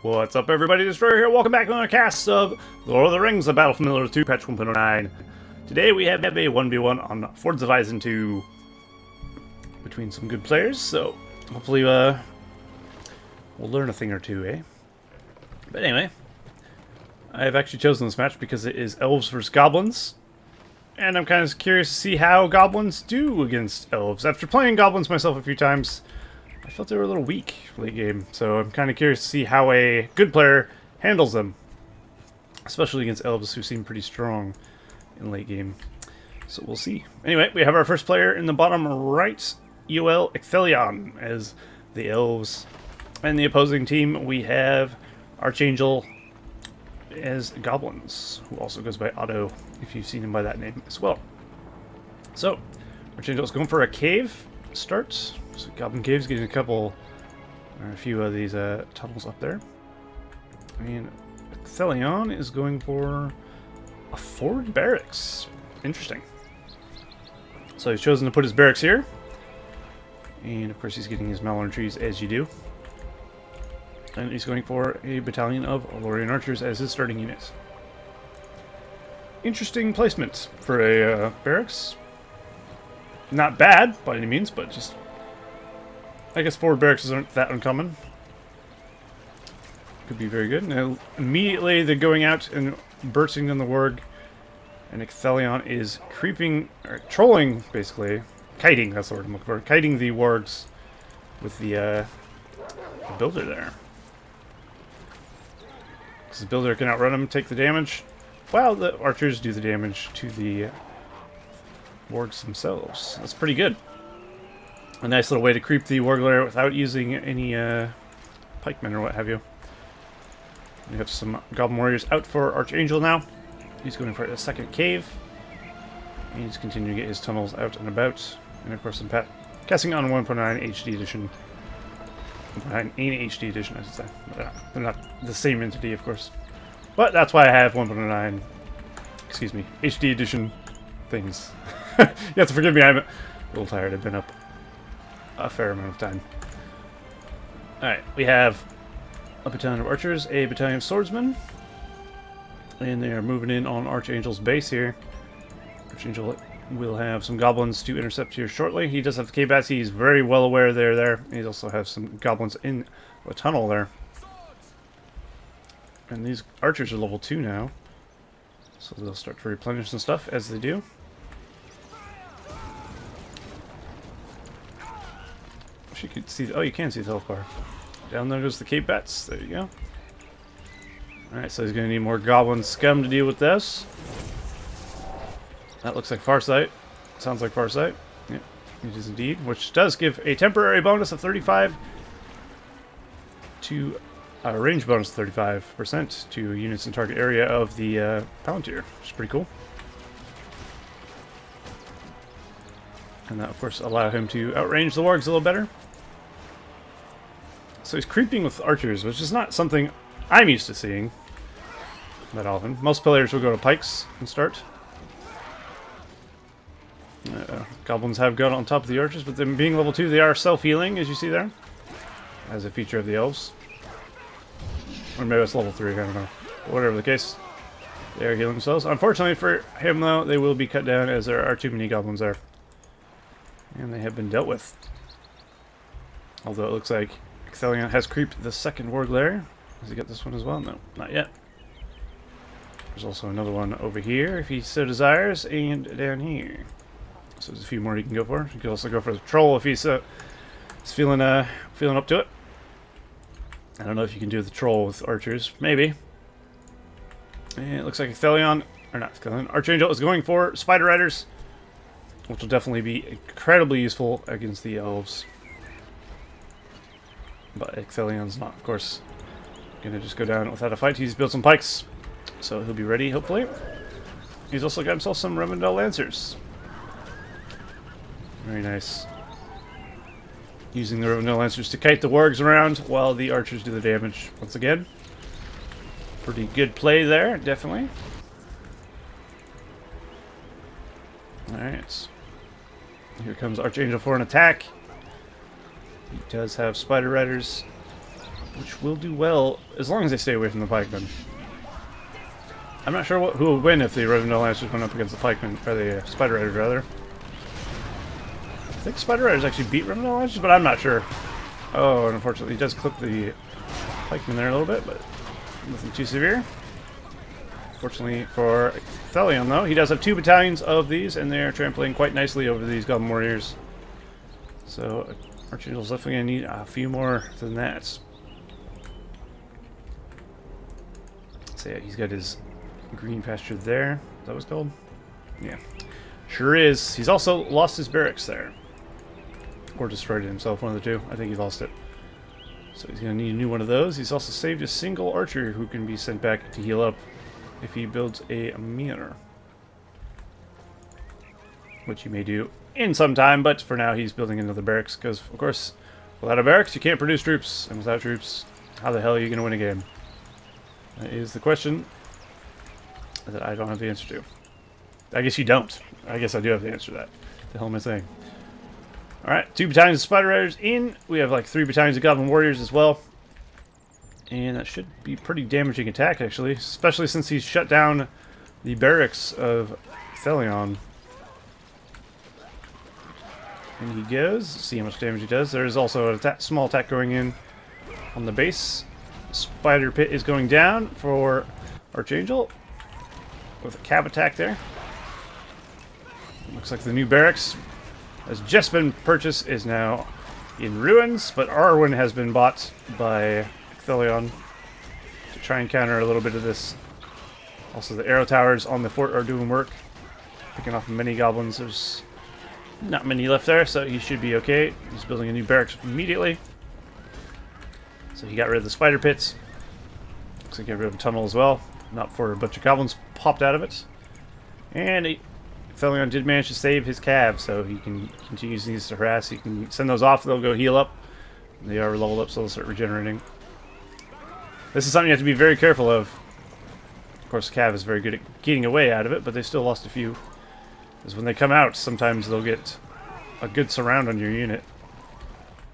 What's up, everybody? Destroyer here. Welcome back to another cast of The Lord of the Rings, The Battle for Middle-earth 2, patch 1.09. Today we have a 1v1 on Fords of Isen II between some good players, so hopefully we'll learn a thing or two, eh? But anyway, I have actually chosen this match because it is Elves versus Goblins, and I'm kind of curious to see how Goblins do against Elves. After playing Goblins myself a few times, I felt they were a little weak late game, so I'm kind of curious to see how a good player handles them, especially against Elves who seem pretty strong in late game. So we'll see. Anyway, we have our first player in the bottom right, Ecthelion, as the Elves. And the opposing team, we have ArCh4Ng3L as Goblins, who also goes by Otto, if you've seen him by that name as well. So, ArCh4Ng3L is going for a cave start. So Goblin Cave's getting a few of these tunnels up there. And Ecthelion is going for a forward barracks. Interesting. So he's chosen to put his barracks here. And of course he's getting his Malorn trees as you do. And he's going for a battalion of Elorian archers as his starting unit. Interesting placement for a barracks. Not bad by any means, but just, I guess forward barracks aren't that uncommon. Could be very good. Now, immediately they're going out and bursting down the warg, and Ecthelion is creeping, or trolling, basically. Kiting, that's the word I'm looking for. Kiting the wargs with the builder there. Because the builder can outrun him, take the damage, while the archers do the damage to the wargs themselves. That's pretty good. A nice little way to creep the warg lair without using any pikemen or what have you. We have some Goblin Warriors out for ArCh4Ng3L now. He's going for a second cave. And he's continuing to get his tunnels out and about. And of course I'm casting on 1.9 HD edition. 1.9 HD edition, I should say. They're not the same entity, of course. But that's why I have 1.9, excuse me, HD edition things. You have to forgive me, I'm a little tired. I've been up a fair amount of time. Alright, we have a battalion of archers, a battalion of swordsmen, and they are moving in on ArCh4Ng3L's base here. ArCh4Ng3L will have some goblins to intercept here shortly. He does have the cave bats. He's very well aware they're there. He also has some goblins in the tunnel there. And these archers are level 2 now, so they'll start to replenish some stuff as they do. You could see. Oh, you can see the health bar. Down there goes the cave bats. There you go. Alright, so he's going to need more goblin scum to deal with this. That looks like Farsight. Sounds like Farsight. Yep, it is indeed. Which does give a temporary bonus of 35 to a range bonus of 35% to units in target area of the Palantir, which is pretty cool. And that, of course, allow him to outrange the wargs a little better. So he's creeping with archers, which is not something I'm used to seeing that often. Most players will go to pikes and start. Goblins have got on top of the archers, but them being level 2, they are self-healing, as you see there, as a feature of the elves. Or maybe it's level 3, I don't know. But whatever the case, they are healing themselves. Unfortunately for him, though, they will be cut down as there are too many goblins there. And they have been dealt with. Although it looks like Ecthelion has creeped the second warg lair. Has he got this one as well? No, not yet. There's also another one over here, if he so desires, and down here. So there's a few more he can go for. He could also go for the troll if he's feeling up to it. I don't know if you can do the troll with archers. Maybe. And it looks like Ecthelion, or not Ecthelion, ArCh4Ng3L is going for Spider Riders, which will definitely be incredibly useful against the elves. But Ecthelion's not, of course, going to just go down without a fight. He's built some pikes, so he'll be ready, hopefully. He's also got himself some Revendell Lancers. Very nice. Using the Revendell Lancers to kite the wargs around while the archers do the damage once again. Pretty good play there, definitely. Alright. Here comes ArCh4Ng3L for an attack. He does have Spider Riders which will do well as long as they stay away from the pikemen. I'm not sure who will win if the Rivendell Lancers went up against the pikemen, or the Spider Riders rather. I think Spider Riders actually beat Rivendell Lancers, but I'm not sure. Oh, and unfortunately he does clip the pikemen there a little bit, but nothing too severe. Fortunately for Ecthelion, though, he does have 2 battalions of these, and they're trampling quite nicely over these Goblin Warriors. So ArCh4Ng's definitely going to need a few more than that. So yeah, he's got his green pasture there. Is that what it's called? Yeah. Sure is. He's also lost his barracks there. Or destroyed it himself, one of the two. I think he lost it. So he's going to need a new one of those. He's also saved a single archer who can be sent back to heal up if he builds a mirror. Which he may do in some time, but for now he's building another barracks, because, of course, without a barracks you can't produce troops, and without troops, how the hell are you going to win a game? That is the question that I don't have the answer to. I guess you don't. I guess I do have the answer to that. What the hell am I saying? Alright, 2 battalions of Spider Riders in. We have like 3 battalions of Goblin Warriors as well. And that should be pretty damaging attack, actually. Especially since he's shut down the barracks of Ecthelion. And he goes. See how much damage he does. There is also a small attack going in on the base. Spider Pit is going down for ArCh4Ng with a cab attack there. Looks like the new barracks has just been purchased, is now in ruins, but Arwen has been bought by Ecthelion to try and counter a little bit of this. Also, the arrow towers on the fort are doing work, picking off many goblins. There's not many left there, so he should be okay. He's building a new barracks immediately. So he got rid of the spider pits. Looks like he got rid of a tunnel as well. Not before a bunch of goblins popped out of it. And Ecthelion did manage to save his cav, so he can continue using these to harass. He can send those off, they'll go heal up. They are leveled up, so they'll start regenerating. This is something you have to be very careful of. Of course, cav is very good at getting away out of it, but they still lost a few. Because when they come out, sometimes they'll get a good surround on your unit.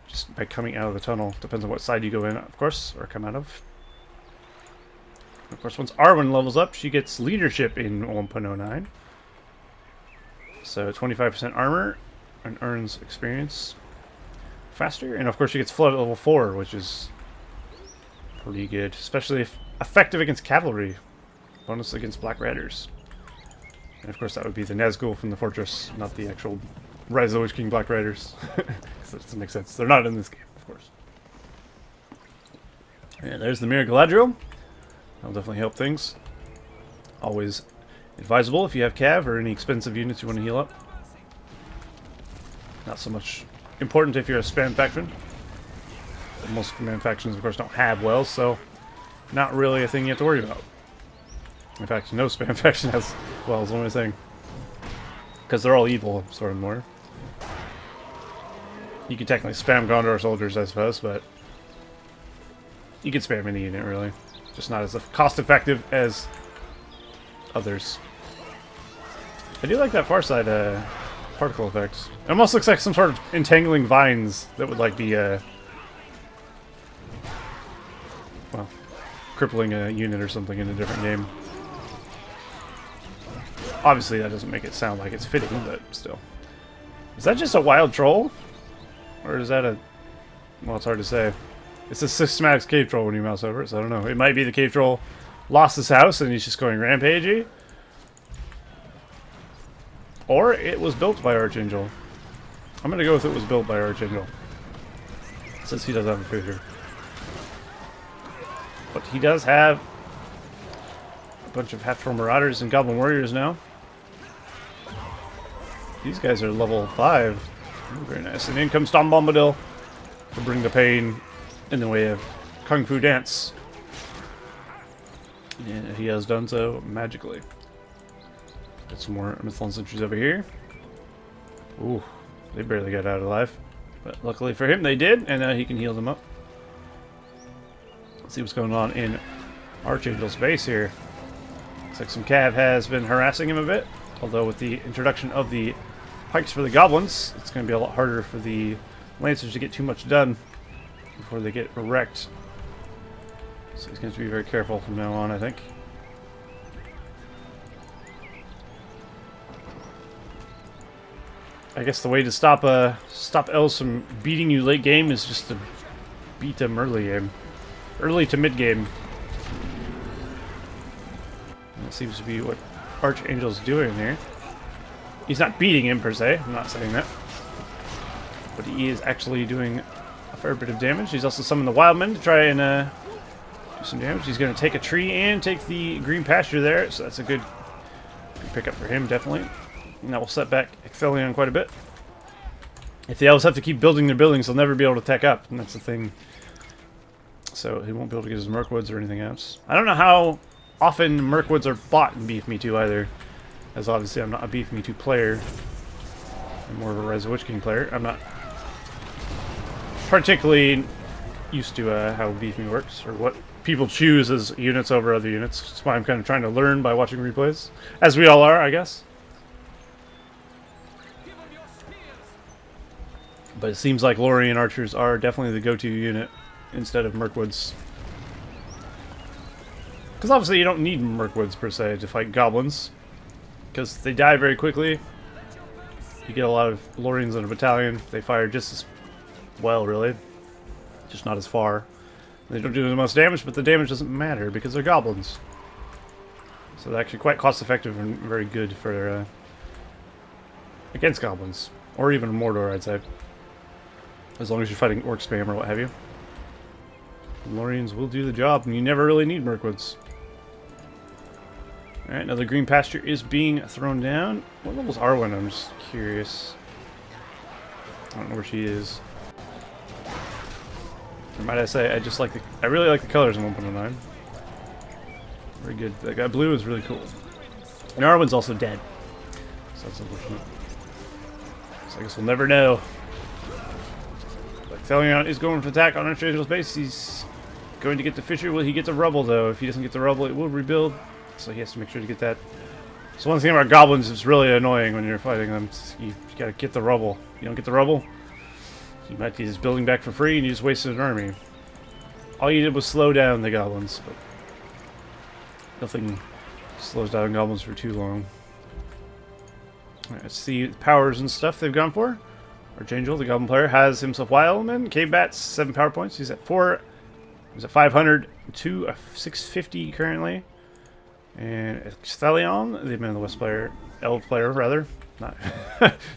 Just by coming out of the tunnel. Depends on what side you go in, of course, or come out of. Of course, once Arwen levels up, she gets leadership in 1.09. So 25% armor and earns experience faster. And of course, she gets flood at level 4, which is pretty good. Especially if effective against cavalry. Bonus against Black Riders. And of course, that would be the Nazgul from the fortress, not the actual Rise of the Witch King Black Riders. That doesn't make sense. They're not in this game, of course. Yeah, there's the Mirror Galadriel. That'll definitely help things. Always advisable if you have cav or any expensive units you want to heal up. Not so much important if you're a spam faction. Most command factions, of course, don't have wells, so not really a thing you have to worry about. In fact, no spam faction has wells, what am I saying? Because they're all evil, sort of more. You can technically spam Gondor soldiers, I suppose, but you can spam any unit, really. Just not as cost-effective as others. I do like that far side particle effect. It almost looks like some sort of entangling vines that would like be well, crippling a unit or something in a different game. Obviously that doesn't make it sound like it's fitting, but still. Is that just a wild troll? Or is that a... well, it's hard to say. It's a systematic cave troll when you mouse over it, so I don't know. It might be the cave troll lost his house and he's just going rampagey. Or it was built by ArCh4Ng. I'm going to go with it was built by ArCh4Ng. Since he does have a food here. But he does have a bunch of half-troll marauders and goblin warriors now. These guys are level 5. Ooh, very nice. And in comes Dom Bombadil to bring the pain in the way of Kung Fu Dance. And he has done so magically. Get some more Mythalon sentries over here. Ooh, they barely got out alive. But luckily for him, they did, and now he can heal them up. Let's see what's going on in ArCh4Ng's base here. Looks like some cav has been harassing him a bit. Although with the introduction of the pikes for the goblins, it's going to be a lot harder for the lancers to get too much done before they get wrecked. So he's going to be very careful from now on, I think. I guess the way to stop Elves from beating you late game is just to beat them early game. Early to mid game. And that seems to be what ArCh4Ng3L's doing here. He's not beating him per se, I'm not saying that. But he is actually doing a fair bit of damage. He's also summoned the Wildman to try and do some damage. He's going to take a tree and take the green pasture there, so that's a good pickup for him, definitely. And that will set back Ecthelion quite a bit. If the Elves have to keep building their buildings, they'll never be able to tech up, and that's the thing. So he won't be able to get his Mirkwoods or anything else. I don't know how often Mirkwoods are bought in BFME2 either, as obviously I'm not a BFME2 player. I'm more of a Rise of Witch King player. I'm not particularly used to how BFME works, or what people choose as units over other units. That's why I'm kind of trying to learn by watching replays, as we all are, I guess. But it seems like Lorien archers are definitely the go-to unit instead of Mirkwoods. Because obviously you don't need Mirkwoods per se to fight Goblins, because they die very quickly. You get a lot of Loriens in a battalion. They fire just as well, really. Just not as far. They don't do the most damage, but the damage doesn't matter because they're Goblins. So they're actually quite cost-effective and very good for against Goblins. Or even Mordor, I'd say. As long as you're fighting Orc Spam or what have you. Loriens will do the job, and you never really need Mirkwoods. Alright, another green pasture is being thrown down. What level's Arwen? I'm just curious. I don't know where she is. Or might I say, I really like the colors in 1.09. Very good. That guy blue is really cool. And Arwen's also dead. So that's unfortunate. So I guess we'll never know. Ecthelion is going to attack on ArCh4Ng3L's base. He's going to get the fissure. Will he get the rubble, though? If he doesn't get the rubble, it will rebuild. So he has to make sure to get that. So one thing about Goblins is really annoying when you're fighting them. You gotta get the rubble. You don't get the rubble, you might be just building back for free and you just wasted an army. All you did was slow down the Goblins, but nothing slows down Goblins for too long. Alright, let's see the powers and stuff they've gone for. ArCh4Ng3L, the Goblin player, has himself Wildman, Cave Bats, 7 power points. He's at 4. He's at 500 to 650 currently. And Ecthelion, the Man of the West player, Elf player rather, not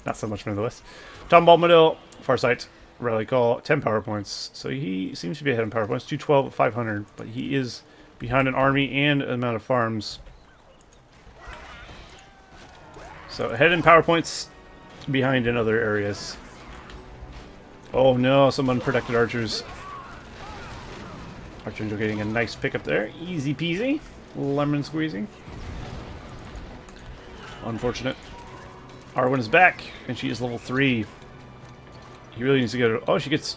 not so much Man of the West. Tom Bombadil, Farsight, Rally Call, 10 power points. So he seems to be ahead in power points, 212 at 500, but he is behind an army and an amount of farms. So ahead in power points, behind in other areas. Oh no, some unprotected archers. ArCh4Ng3L getting a nice pickup there, easy peasy. Lemon squeezing. Unfortunate. Arwen is back, and she is level 3. He really needs to get her. Oh, she gets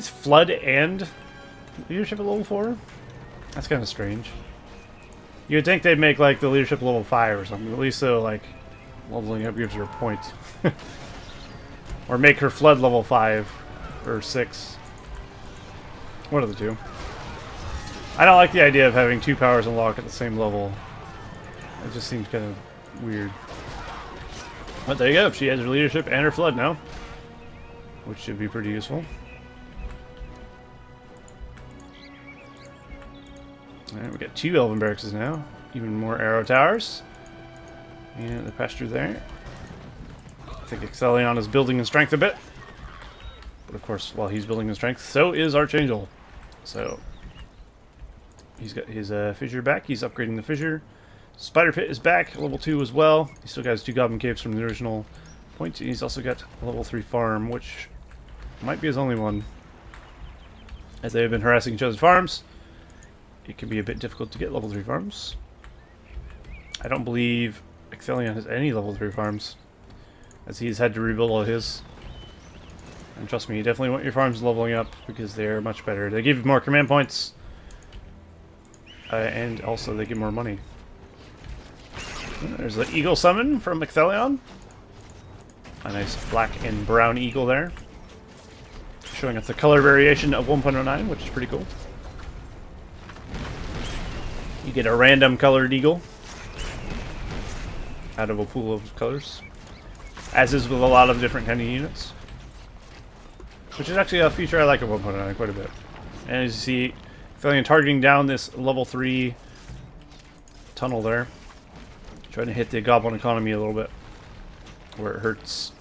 flood and leadership at level 4. That's kind of strange. You would think they'd make like the leadership level 5 or something. At least so like leveling up gives her a point. Or make her flood level 5 or 6. One of the two. I don't like the idea of having 2 powers unlocked at the same level. It just seems kind of weird. But there you go. She has her leadership and her flood now, which should be pretty useful. Alright, we got 2 Elven barracks now. Even more arrow towers. And the pasture there. I think Ecthelion is building in strength a bit. But of course, while he's building in strength, so is ArCh4Ng3L. So he's got his fissure back. He's upgrading the fissure. Spider Pit is back, level 2 as well. He still got his 2 Goblin Caves from the original point. And he's also got a level 3 farm, which might be his only one. As they have been harassing each other's farms, it can be a bit difficult to get level 3 farms. I don't believe Ecthelion has any level 3 farms, as he's had to rebuild all his. And trust me, you definitely want your farms leveling up, because they're much better. They give you more command points, and also they give more money. There's the eagle summon from Ecthelion. A nice black and brown eagle there, showing us the color variation of 1.09, which is pretty cool. You get a random colored eagle out of a pool of colors, as is with a lot of different kind of units, which is actually a feature I like at 1.9 quite a bit. And as you see, Ecthelion targeting down this level 3 tunnel there, trying to hit the goblin economy a little bit where it hurts.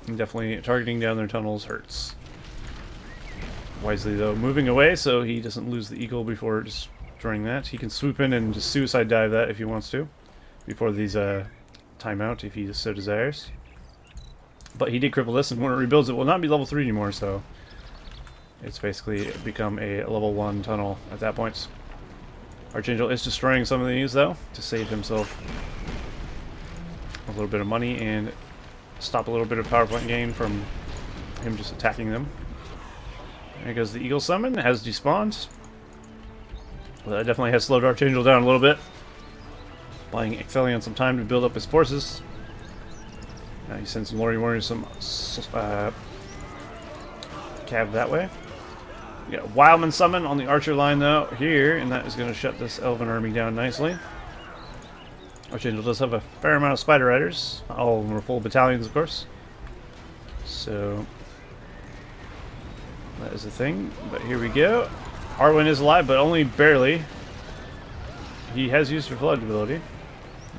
And definitely targeting down their tunnels hurts. Wisely though, moving away so he doesn't lose the eagle before destroying that. He can swoop in and just suicide dive that if he wants to, before these time out if he so desires. But he did cripple this, and when it rebuilds it will not be level 3 anymore, so it's basically become a level 1 tunnel at that point. ArCh4Ng3L is destroying some of these though, to save himself a little bit of money and stop a little bit of power point gain from him just attacking them. There goes the Eagle Summon, has despawned. Well, that definitely has slowed ArCh4Ng3L down a little bit, buying Ecthelion some time to build up his forces. Now he sends some Lordy Warriors some cab that way. We got Wildman Summon on the Archer line though here, and that is going to shut this Elven army down nicely. ArCh4Ng3L does have a fair amount of Spider Riders. Not all of them are full battalions, of course. So that is the thing. But here we go. Arwen is alive, but only barely. He has used her Flood ability.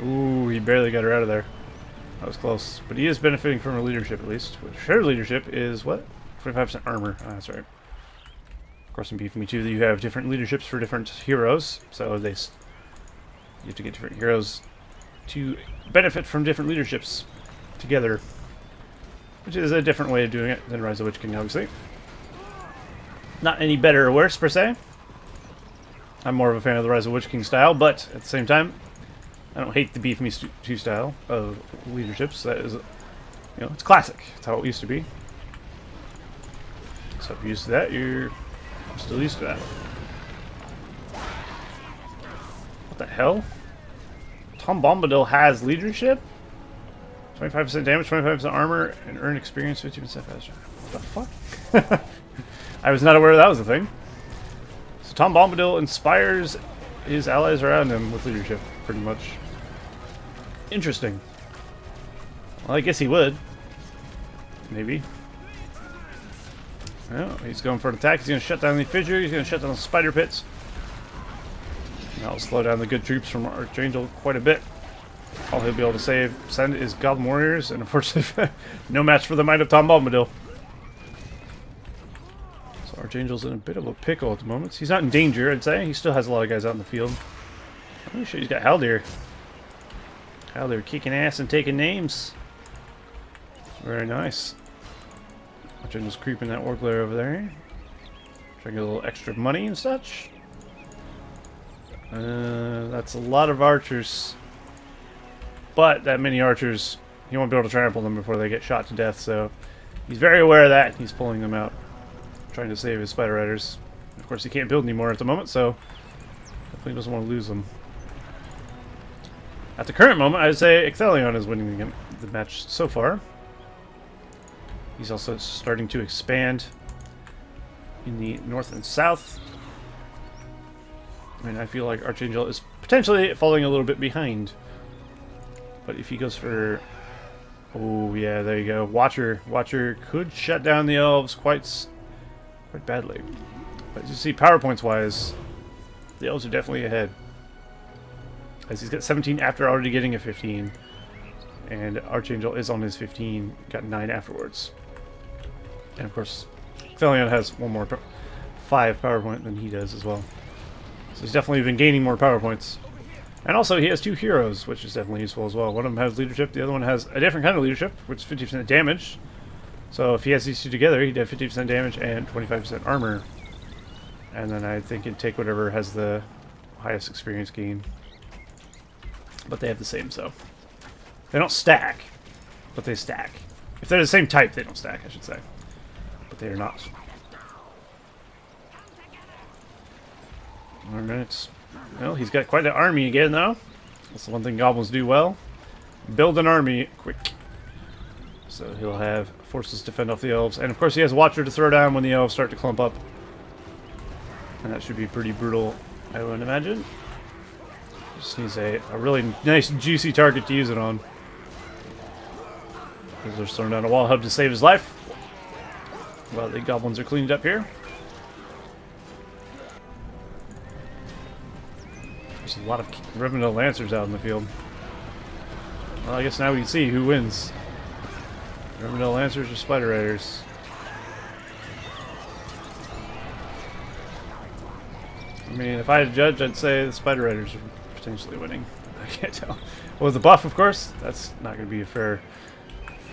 Ooh, he barely got her out of there. That was close. But he is benefiting from her leadership, at least. Which her leadership is what? 25% armor. Ah, that's right. Of course, in BFME2, you have different leaderships for different heroes. So you have to get different heroes to benefit from different leaderships together, which is a different way of doing it than Rise of the Witch King, obviously. Not any better or worse, per se. I'm more of a fan of the Rise of the Witch King style, but at the same time, I don't hate the BFME2 style of leaderships. That is, it's classic. It's how it used to be. So if you're used to that, you're still used to that. What the hell? Tom Bombadil has leadership? 25% damage, 25% armor, and earn experience 50% faster. What the fuck? I was not aware that was a thing. So Tom Bombadil inspires his allies around him with leadership, pretty much. Interesting. Well, I guess he would. Maybe. Well, he's going for an attack. He's going to shut down the fissure. He's going to shut down the spider pits. That'll slow down the good troops from ArCh4Ng3L quite a bit. All he'll be able to send is Goblin Warriors, and unfortunately, no match for the might of Tom Bombadil. So ArCh4Ng3L's in a bit of a pickle at the moment. He's not in danger, I'd say. He still has a lot of guys out in the field. I'm pretty sure he's got Haldir. Haldir kicking ass and taking names. Very nice. ArCh4Ng3L's creeping that Orc lair over there. Trying to get a little extra money and such. That's a lot of archers. But that many archers, he won't be able to trample them before they get shot to death, so he's very aware of that. He's pulling them out, trying to save his Spider Riders. Of course, he can't build anymore at the moment, so definitely doesn't want to lose them. At the current moment, I'd say Ecthelion is winning the match so far. He's also starting to expand in the north and south. I mean, I feel like ArCh4Ng3L is potentially falling a little bit behind. But if he goes for... Oh, yeah, there you go. Watcher could shut down the Elves quite badly. But you see, PowerPoints-wise, the Elves are definitely ahead. As he's got 17 after already getting a 15. And ArCh4Ng3L is on his 15, got 9 afterwards. And of course, Ecthelion has 5 PowerPoint than he does as well. So he's definitely been gaining more PowerPoints. And also, he has 2 heroes, which is definitely useful as well. One of them has leadership, the other one has a different kind of leadership, which is 50% damage. So if he has these 2 together, he'd have 50% damage and 25% armor. And then I think he'd take whatever has the highest experience gain. But they have the same, so. They don't stack, but they stack. If they're the same type, they don't stack, I should say. But they are not. Alright. Well, he's got quite an army again, though. That's the one thing Goblins do well. Build an army quick. So he'll have forces to fend off the Elves. And of course he has Watcher to throw down when the Elves start to clump up. And that should be pretty brutal, I would imagine. Just needs a really nice, juicy target to use it on. They're throwing down a wall hub to save his life. Well, the goblins are cleaned up here. There's a lot of Rivendell Lancers out in the field. Well, I guess now we can see who wins. Rivendell Lancers or Spider Riders. I mean, if I had to judge, I'd say the Spider Riders are potentially winning. I can't tell. Well, with the buff, of course, that's not going to be fair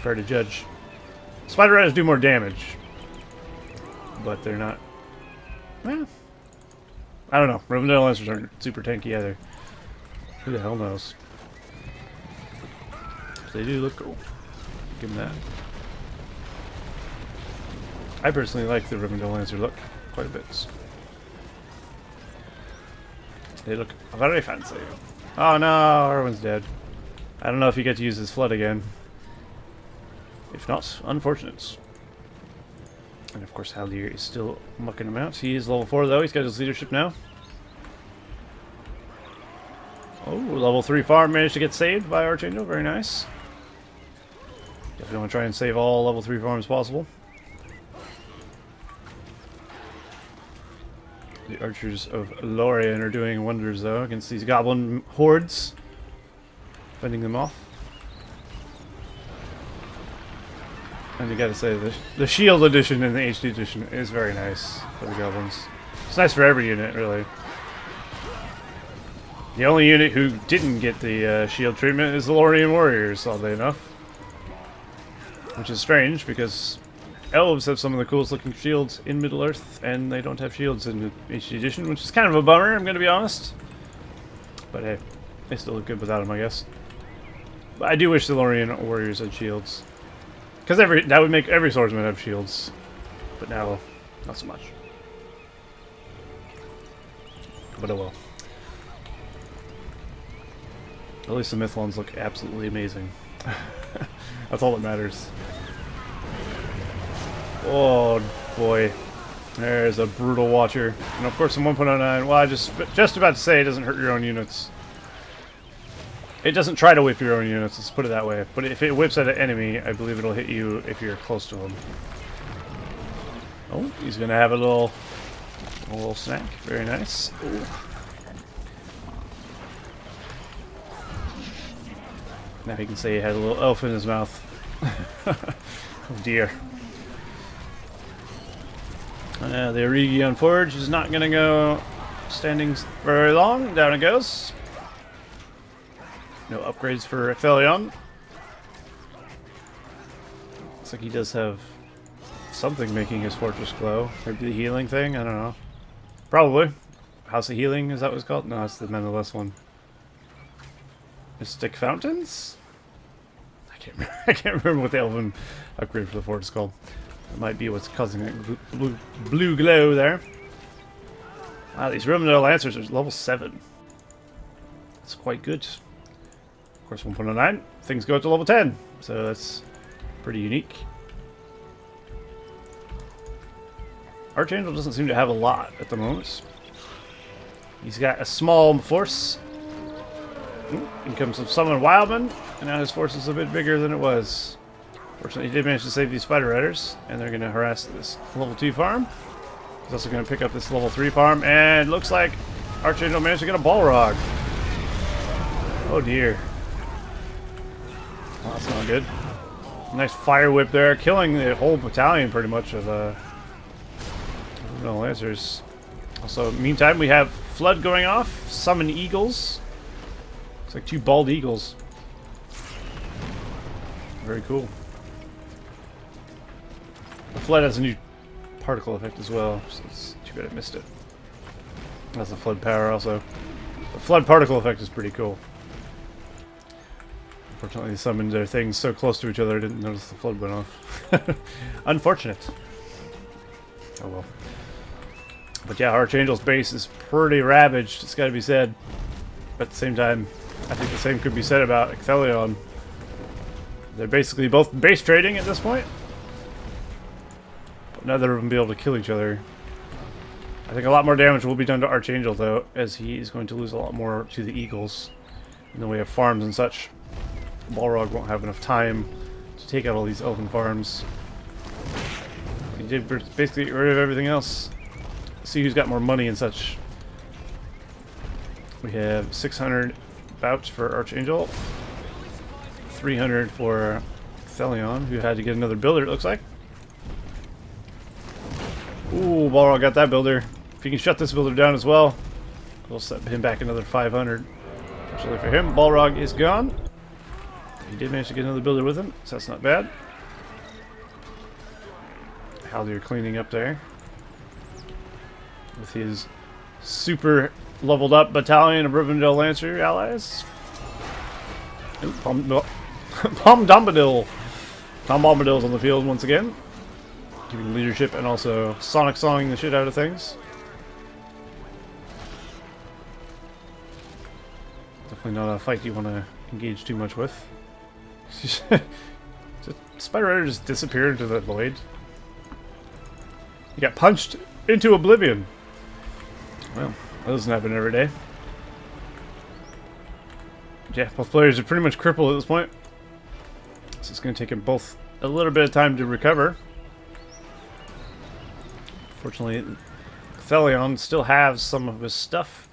to judge. Spider Riders do more damage, but they're not. Well, I don't know. Rivendell Lancers aren't super tanky either. Who the hell knows? They do look cool. Give them that. I personally like the Rivendell Lancer look quite a bit. They look very fancy. Oh no, everyone's dead. I don't know if you get to use his flood again. If not, unfortunate. And of course Haldir is still mucking him out. He is level 4 though, he's got his leadership now. Oh, level 3 farm managed to get saved by ArCh4Ng3L, very nice. Definitely want to try and save all level 3 farms possible. The archers of Lorien are doing wonders though against these goblin hordes. Fending them off. And you gotta say, the shield edition and the HD edition is very nice for the goblins. It's nice for every unit, really. The only unit who didn't get the shield treatment is the Lorien warriors, oddly enough. Which is strange, because Elves have some of the coolest looking shields in Middle-earth, and they don't have shields in the HD edition, which is kind of a bummer, I'm gonna be honest. But hey, they still look good without them, I guess. But I do wish the Lorien warriors had shields. Because that would make every swordsman have shields. But now, not so much. But oh well. At least the Mythlons look absolutely amazing. That's all that matters. Oh boy. There's a brutal watcher. And of course in 1.09, well, I just about to say it doesn't hurt your own units. It doesn't try to whip your own units, let's put it that way. But if it whips at an enemy, I believe it'll hit you if you're close to him. Oh, he's gonna have a little snack. Very nice. Ooh. Now he can say he had a little elf in his mouth. Oh dear. The Ecthelion Forge is not gonna go standing very long. Down it goes. No upgrades for Ecthelion. Looks like he does have something making his fortress glow. Maybe the healing thing? I don't know. Probably. House of Healing, is that what it's called? No, it's the Mendeless one. Mystic Fountains? I can't remember what the Elven upgrade for the fort is called. It might be what's causing that blue glow there. Wow, these Rivendell Lancers are level 7. That's quite good. Of course, 1.09, things go to level 10, so that's pretty unique. ArCh4Ng3L doesn't seem to have a lot at the moment. He's got a small force. Ooh, in comes some Summon Wildman, and now his force is a bit bigger than it was. Fortunately, he did manage to save these Spider Riders, and they're going to harass this level 2 farm. He's also going to pick up this level 3 farm, and looks like ArCh4Ng3L managed to get a Balrog. Oh dear. Well, that's not good. Nice fire whip there, killing the whole battalion pretty much of no Lancers. Also, meantime, we have Flood going off, Summon Eagles. Looks like 2 bald eagles. Very cool. The Flood has a new particle effect as well, so it's too bad I missed it. That's the Flood power also. The Flood particle effect is pretty cool. Unfortunately, they summoned their things so close to each other I didn't notice the Flood went off. Unfortunate. Oh well. But yeah, ArCh4Ng3L's base is pretty ravaged, it's gotta be said. But at the same time, I think the same could be said about Ecthelion. They're basically both base trading at this point. But neither of them be able to kill each other. I think a lot more damage will be done to ArCh4Ng3L, though, as he is going to lose a lot more to the Eagles in the way of farms and such. Balrog won't have enough time to take out all these elven farms. He did basically get rid of everything else. See who's got more money and such. We have 600 bouts for ArCh4Ng3L, 300 for Ecthelion, who had to get another builder, it looks like. Ooh, Balrog got that builder. If he can shut this builder down as well, we'll set him back another 500. Actually, for him, Balrog is gone. He did manage to get another builder with him, so that's not bad. Haldir cleaning up there with his super leveled up battalion of Rivendell Lancer allies. Ooh, Tom Bombadil. Tom Bombadil's on the field once again, giving leadership and also sonic songing the shit out of things. Definitely not a fight you want to engage too much with. Spider Rider just disappeared into the void. He got punched into oblivion. Well, that doesn't happen every day. Yeah, both players are pretty much crippled at this point. So it's going to take them both a little bit of time to recover. Fortunately, Ecthelion still has some of his stuff.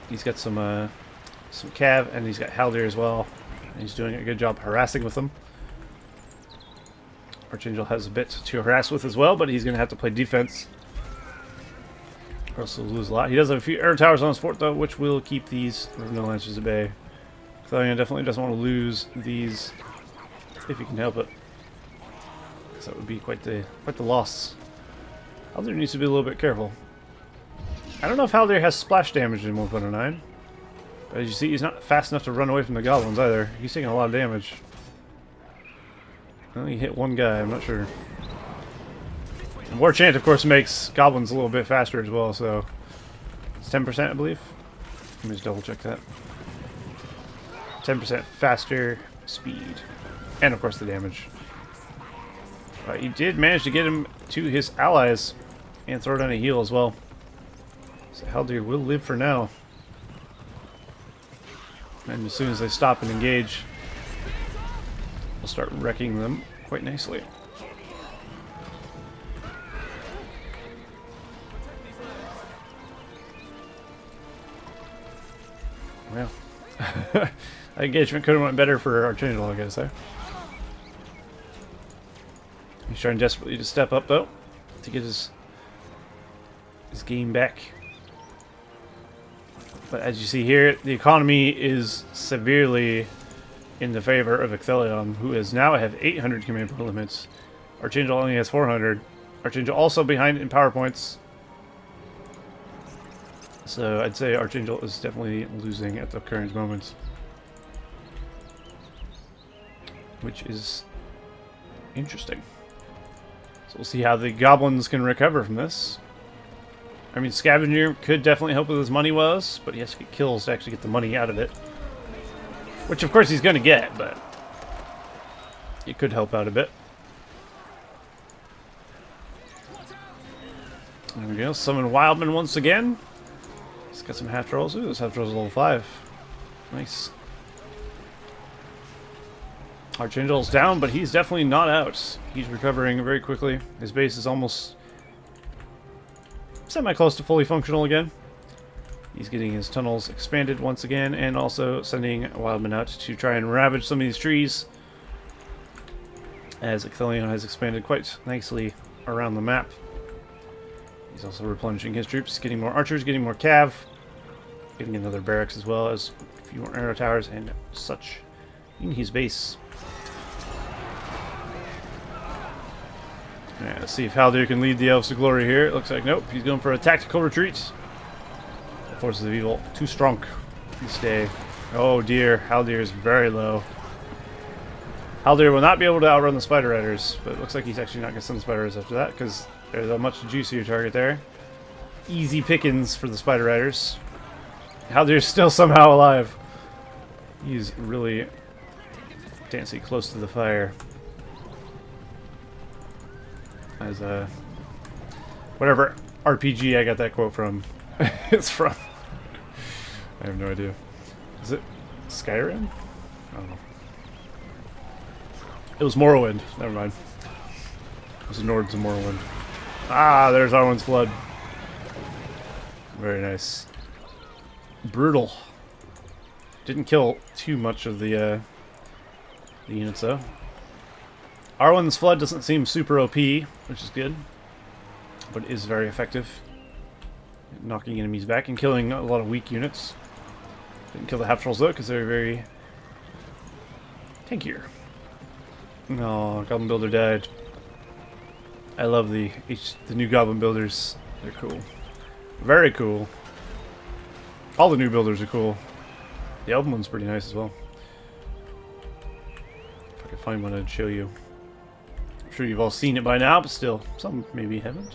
He's got some cav, and he's got Haldir as well. And he's doing a good job harassing with them. ArCh4Ng3L has a bit to harass with as well, but he's going to have to play defense, or else he'll lose a lot. He does have a few air towers on his fort, though, which will keep these Rivendell Lancers at bay. Ecthelion definitely doesn't want to lose these if he can help it, because that would be quite the loss. Haldir needs to be a little bit careful. I don't know if Haldir has splash damage in 1.09, but as you see, he's not fast enough to run away from the goblins either. He's taking a lot of damage. Well, he hit one guy, I'm not sure. And War Chant, of course, makes goblins a little bit faster as well, so it's 10%, I believe. Let me just double check that. 10% faster speed. And, of course, the damage. But he did manage to get him to his allies and throw down a heal as well. So Haldir will live for now. And as soon as they stop and engage, we'll start wrecking them quite nicely. Well, that engagement could have went better for ArCh4Ng3L, I gotta say. He's trying desperately to step up, though, to get his game back. But as you see here, the economy is severely in the favor of Ecthelion, who is now have 800 command point limits. ArCh4Ng3L only has 400. ArCh4Ng3L also behind in power points. So I'd say ArCh4Ng3L is definitely losing at the current moment, which is interesting. So we'll see how the goblins can recover from this. I mean, Scavenger could definitely help with his money woes, but he has to get kills to actually get the money out of it. Which, of course, he's going to get, but it could help out a bit. There we go. Summon Wildman once again. He's got some half trolls. Ooh, this half troll's level 5. Nice. ArCh4Ng3L's down, but he's definitely not out. He's recovering very quickly. His base is almost semi-close to fully functional again. He's getting his tunnels expanded once again, and also sending Wildman out to try and ravage some of these trees, as Ecthelion has expanded quite nicely around the map. He's also replenishing his troops, getting more archers, getting more cav, getting another barracks as well as a few more arrow towers and such in his base. Yeah, let's see if Haldir can lead the Elves to glory here. It looks like nope, he's going for a tactical retreat. The forces of evil too strong this day. Oh dear, Haldir is very low. Haldir will not be able to outrun the Spider Riders, but it looks like he's actually not going to send the Spider Riders after that, because there's a much juicier target there. Easy pickings for the Spider Riders. Haldir's still somehow alive. He's really dancing close to the fire. As whatever RPG I got that quote from. It's from... I have no idea. Is it Skyrim? I don't know. It was Morrowind. Never mind. It was the Nords of Morrowind. Ah, there's Arwen's Flood. Very nice. Brutal. Didn't kill too much of the units though. Arwen's Flood doesn't seem super OP, which is good, but it is very effective. Knocking enemies back and killing a lot of weak units. Didn't kill the half trolls though, because they're very tankier. No, Goblin Builder died. I love the new Goblin Builders. They're cool. Very cool. All the new builders are cool. The Elven one's pretty nice as well. If I could find one, I'd show you. I'm sure you've all seen it by now, but still, some maybe haven't.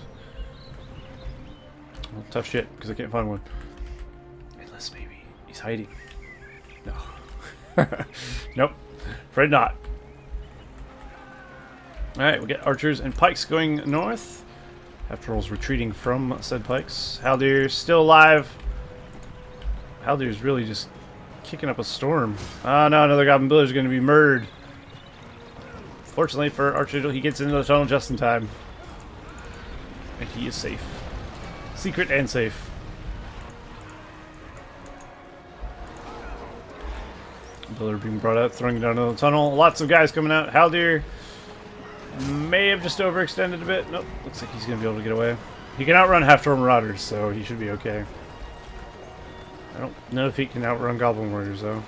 Well, tough shit, because I can't find one. Unless maybe he's hiding. No. Nope. Afraid not. Alright, we get archers and pikes going north. Half trolls retreating from said pikes. Haldir's still alive. Haldir's really just kicking up a storm. Oh no, another Goblin Builder is going to be murdered. Fortunately for ArCh4Ng3L, he gets into the tunnel just in time. And he is safe. Secret and safe. Builder being brought out, throwing down into the tunnel. Lots of guys coming out. Haldir may have just overextended a bit. Nope, looks like he's going to be able to get away. He can outrun half-troll marauders, so he should be okay. I don't know if he can outrun goblin warriors, though.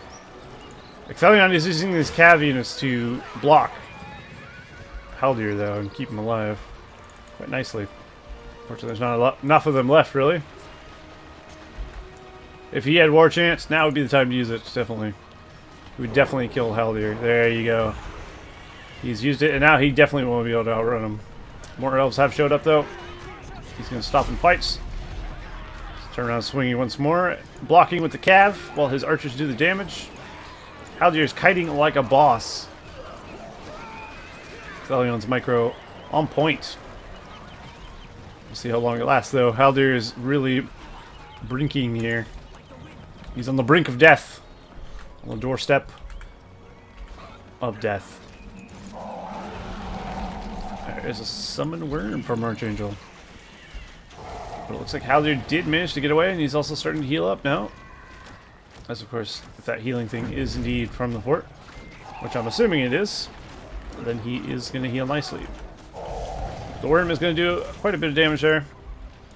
Ecthelion is using these cav units to block Haldir, though, and keep him alive quite nicely. Fortunately, there's not enough of them left, really. If he had war chance, now would be the time to use it, definitely. He would definitely kill Haldir. There you go. He's used it, and now he definitely won't be able to outrun him. More elves have showed up, though. He's going to stop in fights. Turn around swinging once more. Blocking with the cav while his archers do the damage. Haldir is kiting like a boss. Ecthelion's micro on point. We'll see how long it lasts, though. Haldir is really brinking here. He's on the brink of death. On the doorstep of death. There's a summoned worm from ArCh4Ng3L. But it looks like Haldir did manage to get away, and he's also starting to heal up now. As of course, if that healing thing is indeed from the fort, which I'm assuming it is, then he is going to heal nicely. The worm is going to do quite a bit of damage there.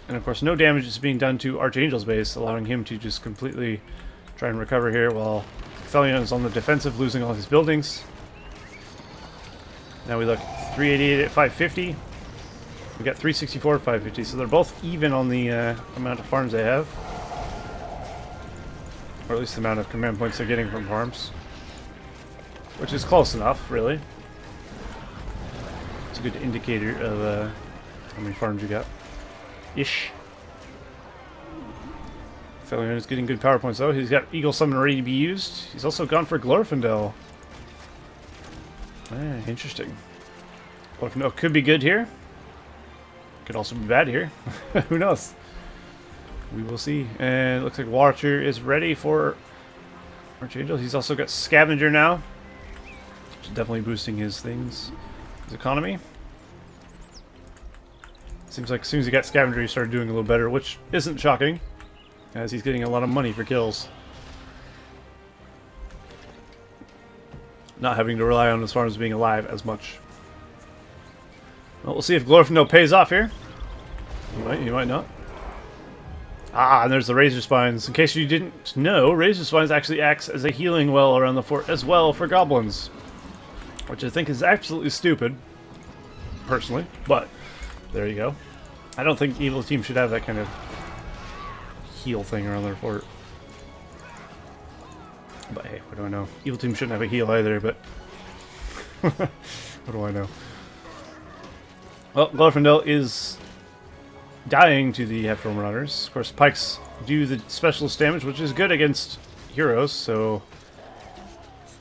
And of course, no damage is being done to ArCh4Ng3L's base, allowing him to just completely try and recover here, while Ecthelion is on the defensive, losing all his buildings. Now we look 388 at 550. We got 364 at 550, so they're both even on the amount of farms they have. Or at least the amount of command points they're getting from farms. Which is close enough, really. It's a good indicator of how many farms you got. Ish. Ecthelion is getting good power points, though. He's got Eagle Summon ready to be used. He's also gone for Glorfindel. Interesting. Glorfindel could be good here. Could also be bad here. Who knows? We will see. And it looks like Watcher is ready for ArCh4Ng3L. He's also got Scavenger now. Which is definitely boosting his things. His economy. Seems like as soon as he got Scavenger, he started doing a little better, which isn't shocking, as he's getting a lot of money for kills. Not having to rely on his farms being alive as much. Well, we'll see if Glorfindel pays off here. He might not. Ah, and there's the Razor Spines. In case you didn't know, Razor Spines actually acts as a healing well around the fort as well for goblins. Which I think is absolutely stupid, personally, but there you go. I don't think Evil Team should have that kind of heal thing around their fort. But hey, what do I know? Evil Team shouldn't have a heal either, but what do I know? Well, Glorfindel is dying to the half-troll marauders. Of course, pikes do the specialist damage, which is good against heroes, so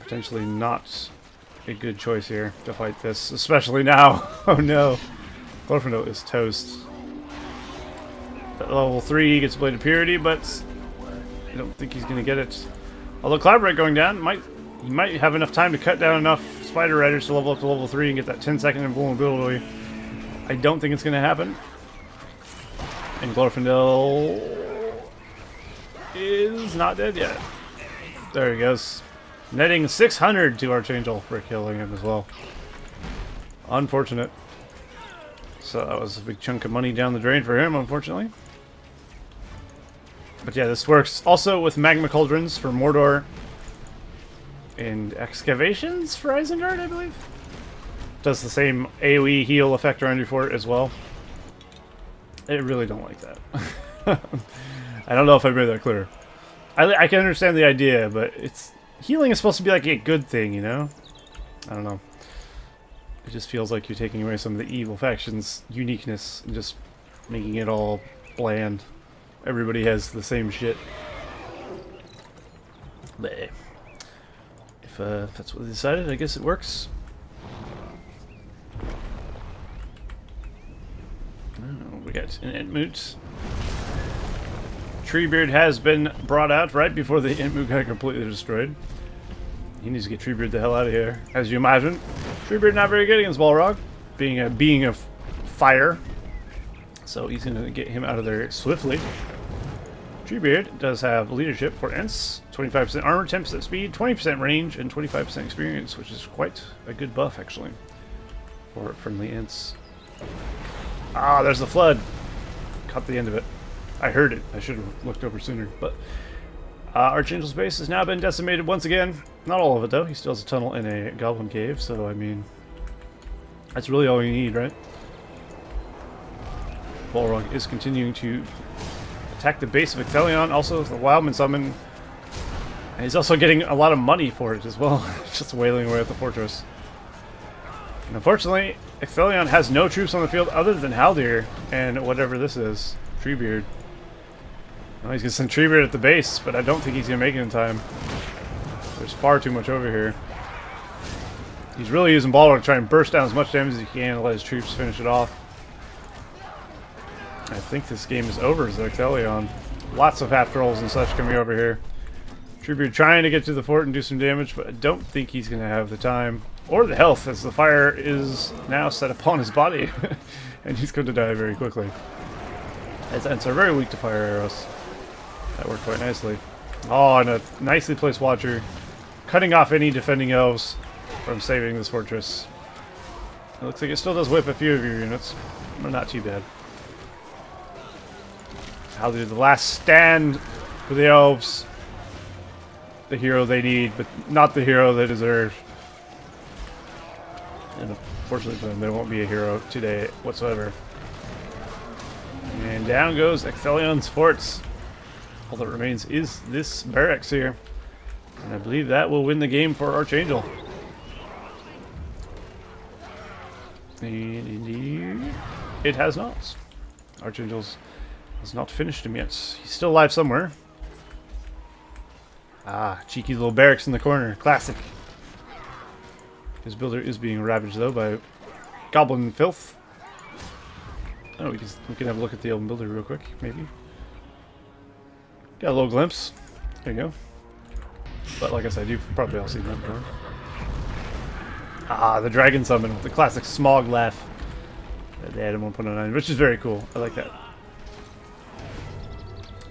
potentially not a good choice here to fight this, especially now. Oh no, Glorfindel is toast. At level 3 he gets Blade of Purity, but I don't think he's going to get it. Although Cloud Break going down, he might have enough time to cut down enough Spider Riders to level up to level 3 and get that 10-second invulnerability. I don't think it's going to happen. And Glorfindel is not dead yet. There he goes. Netting 600 to ArCh4Ng3L for killing him as well. Unfortunate. So that was a big chunk of money down the drain for him, unfortunately. But yeah, this works also with Magma Cauldrons for Mordor. And Excavations for Isengard, I believe. Does the same AoE heal effect around your fort as well. I really don't like that. I don't know if I made that clear. I can understand the idea, but healing is supposed to be like a good thing, you know? I don't know. It just feels like you're taking away some of the evil factions' uniqueness and just making it all bland. Everybody has the same shit. But if that's what they decided, I guess it works. Oh, we got an Entmoot. Treebeard has been brought out right before the Entmoot got completely destroyed. He needs to get Treebeard the hell out of here, as you imagine. Treebeard not very good against Balrog, being a being of fire. So he's going to get him out of there swiftly. Treebeard does have leadership for Ents, 25% armor, 10% speed, 20% range, and 25% experience, which is quite a good buff, actually, for friendly Ents. Ah, there's the flood. Caught the end of it. I heard it. I should have looked over sooner. But ArCh4Ng3L's base has now been decimated once again. Not all of it, though. He still has a tunnel in a goblin cave, so, I mean, that's really all you need, right? Balrog is continuing to attack the base of Ecthelion. Also, the Wildman summon. And he's also getting a lot of money for it as well. Just wailing away at the fortress. And unfortunately, Ecthelion has no troops on the field other than Haldir and whatever this is. Treebeard. Well, he's going to send Treebeard at the base, but I don't think he's going to make it in time. There's far too much over here. He's really using Balrog to try and burst down as much damage as he can and let his troops finish it off. I think this game is over as Ecthelion. Lots of half trolls and such coming over here. Treebeard trying to get to the fort and do some damage, but I don't think he's going to have the time or the health, as the fire is now set upon his body. And he's going to die very quickly. His Ents are very weak to fire arrows. That worked quite nicely. Oh, and a nicely placed Watcher, cutting off any defending elves from saving this fortress. It looks like it still does whip a few of your units, but not too bad. Haldir, the last stand for the elves. The hero they need, but not the hero they deserve. And unfortunately for them, there won't be a hero today whatsoever. And down goes Ecthelion's forts. All that remains is this barracks here. And I believe that will win the game for ArCh4Ng3L. And indeed, it has not. ArCh4Ng3L has not finished him yet. He's still alive somewhere. Ah, cheeky little barracks in the corner. Classic. His builder is being ravaged, though, by goblin filth. Oh, we can have a look at the Elven builder real quick, maybe. Got a little glimpse. There you go. But like I said, you've probably all seen that before. Ah, the dragon summon with the classic smog laugh that they had in 1.09, which is very cool. I like that.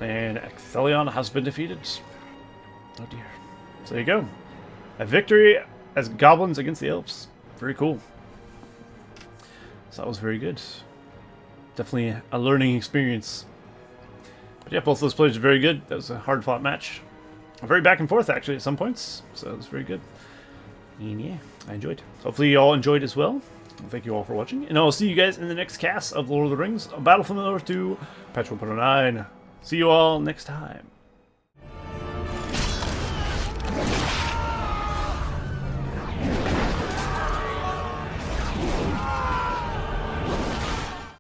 And Ecthelion has been defeated. Oh dear. So there you go. A victory as goblins against the elves. Very cool. So that was very good. Definitely a learning experience. But yeah, both those players are very good. That was a hard fought match. Very back and forth actually at some points. So it was very good. And yeah, I enjoyed. Hopefully you all enjoyed as well. Thank you all for watching. And I'll see you guys in the next cast of Lord of the Rings, Battle for Middle-earth 2, patch 1.09. See you all next time.